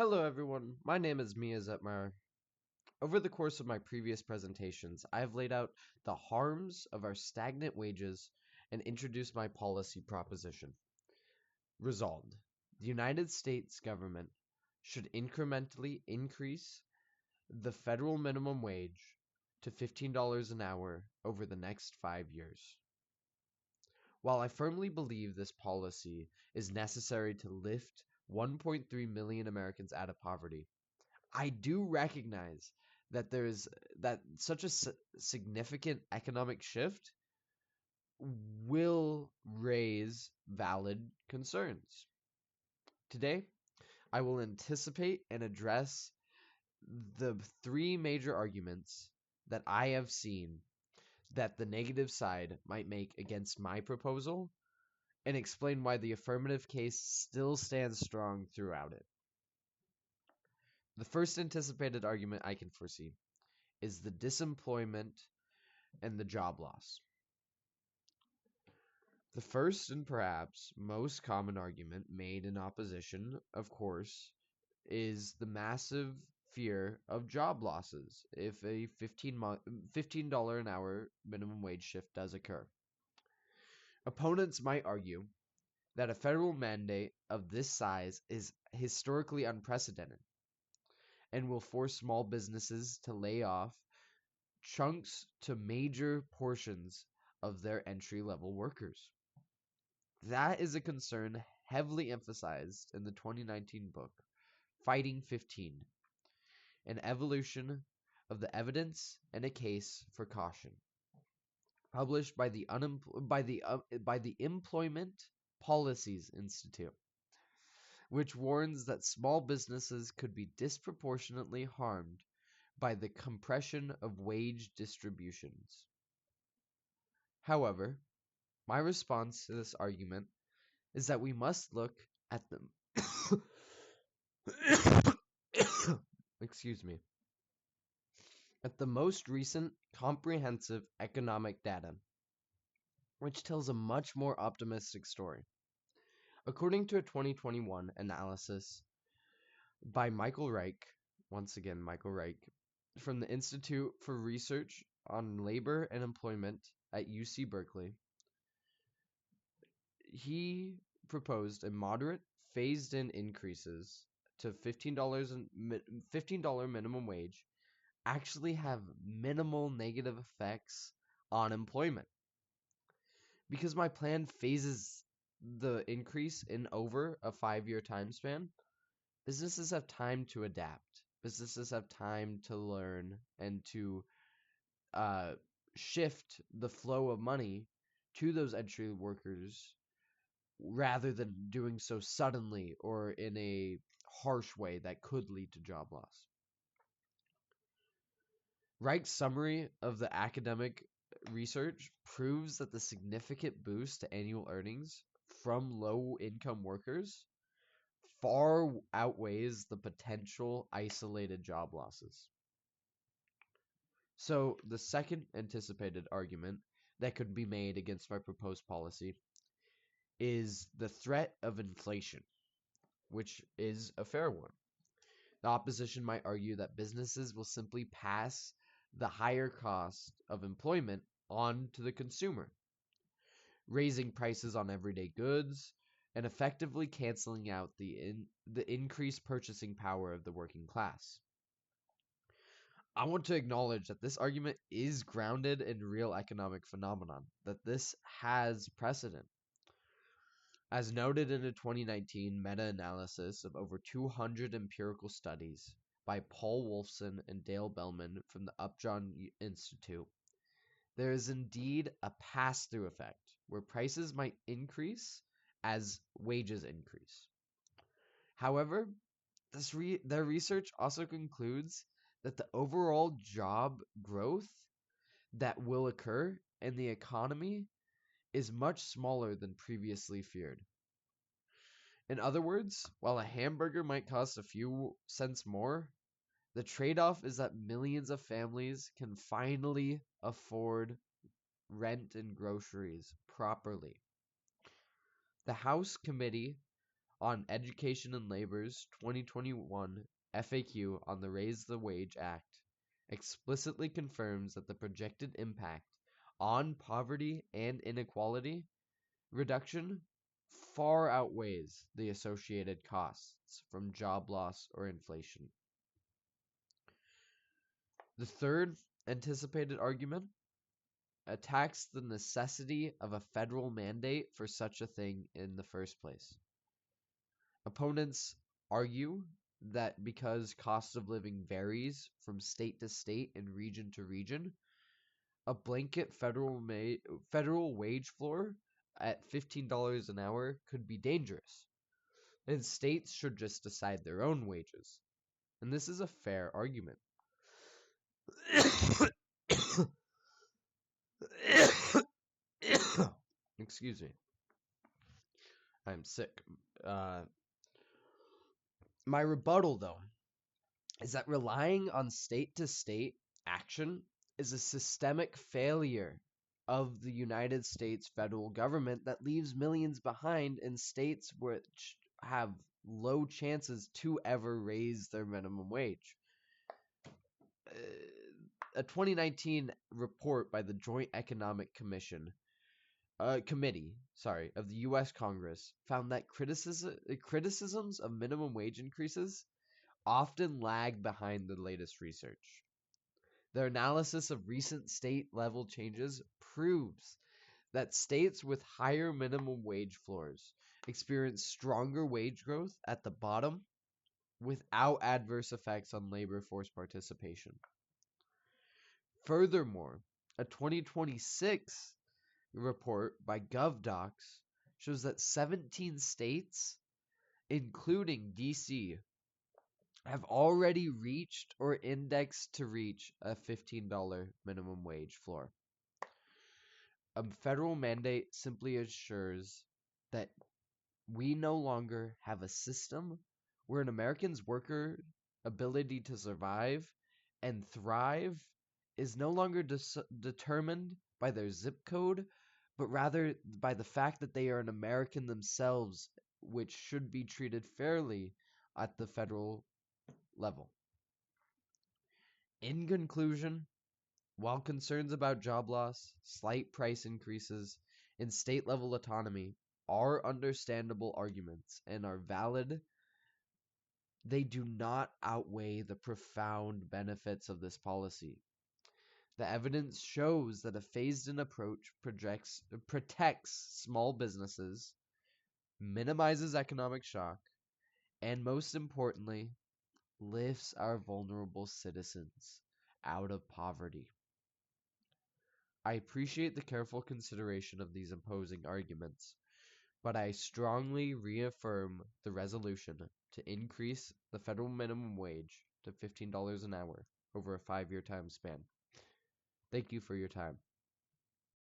Hello everyone, my name is Mia Zetmeyer. Over the course of my previous presentations, I have laid out the harms of our stagnant wages and introduced my policy proposition. Resolved, the United States government should incrementally increase the federal minimum wage to $15 an hour over the next 5 years. While I firmly believe this policy is necessary to lift 1.3 million Americans out of poverty, I do recognize that such a significant economic shift will raise valid concerns. Today, I will anticipate and address the three major arguments that I have seen that the negative side might make against my proposal and explain why the affirmative case still stands strong throughout it. The first anticipated argument I can foresee is the disemployment and the job loss. The first and perhaps most common argument made in opposition, of course, is the massive fear of job losses if a $15 an hour minimum wage shift does occur. Opponents might argue that a federal mandate of this size is historically unprecedented and will force small businesses to lay off chunks to major portions of their entry-level workers. That is a concern heavily emphasized in the 2019 book, Fighting 15, an evolution of the evidence and a case for caution, published by the Employment Policies Institute, which warns that small businesses could be disproportionately harmed by the compression of wage distributions. However, my response to this argument is that we must look at the excuse me, at the most recent comprehensive economic data, which tells a much more optimistic story. According to a 2021 analysis by Michael Reich, once again Michael Reich, from the Institute for Research on Labor and Employment at UC Berkeley, he proposed a moderate phased-in increases to $15 minimum wage actually have minimal negative effects on employment. Because my plan phases the increase in over a 5-year time span, businesses have time to adapt. Businesses have time to learn and to shift the flow of money to those entry workers rather than doing so suddenly or in a harsh way that could lead to job loss. Reich's summary of the academic research proves that the significant boost to annual earnings from low-income workers far outweighs the potential isolated job losses. So the second anticipated argument that could be made against my proposed policy is the threat of inflation, which is a fair one. The opposition might argue that businesses will simply pass the higher cost of employment on to the consumer, raising prices on everyday goods and effectively canceling out the increased purchasing power of the working class. I want to acknowledge that this argument is grounded in real economic phenomenon, that this has precedent. As noted in a 2019 meta-analysis of over 200 empirical studies by Paul Wolfson and Dale Bellman from the Upjohn Institute, there is indeed a pass-through effect where prices might increase as wages increase. However, their research also concludes that the overall job growth that will occur in the economy is much smaller than previously feared. In other words, while a hamburger might cost a few cents more, the trade-off is that millions of families can finally afford rent and groceries properly. The House Committee on Education and Labor's 2021 FAQ on the Raise the Wage Act explicitly confirms that the projected impact on poverty and inequality reduction far outweighs the associated costs from job loss or inflation. The third anticipated argument attacks the necessity of a federal mandate for such a thing in the first place. Opponents argue that because cost of living varies from state to state and region to region, a blanket federal wage floor at $15 an hour could be dangerous, and states should just decide their own wages. And this is a fair argument. Excuse me. I'm sick. My rebuttal, though, is that relying on state-to-state action is a systemic failure of the United States federal government that leaves millions behind in states which have low chances to ever raise their minimum wage. A 2019 report by the Joint Economic Committee of the U.S. Congress found that criticisms of minimum wage increases often lag behind the latest research. Their analysis of recent state-level changes proves that states with higher minimum wage floors experience stronger wage growth at the bottom without adverse effects on labor force participation. Furthermore, a 2026 report by GovDocs shows that 17 states, including DC, have already reached or indexed to reach a $15 minimum wage floor. A federal mandate simply assures that we no longer have a system where an American's worker ability to survive and thrive is no longer determined by their zip code, but rather by the fact that they are an American themselves, which should be treated fairly at the federal level. In conclusion, while concerns about job loss, slight price increases, and state-level autonomy are understandable arguments and are valid, they do not outweigh the profound benefits of this policy. The evidence shows that a phased-in approach protects small businesses, minimizes economic shock, and most importantly, lifts our vulnerable citizens out of poverty. I appreciate the careful consideration of these opposing arguments, but I strongly reaffirm the resolution to increase the federal minimum wage to $15 an hour over a 5-year time span. Thank you for your time.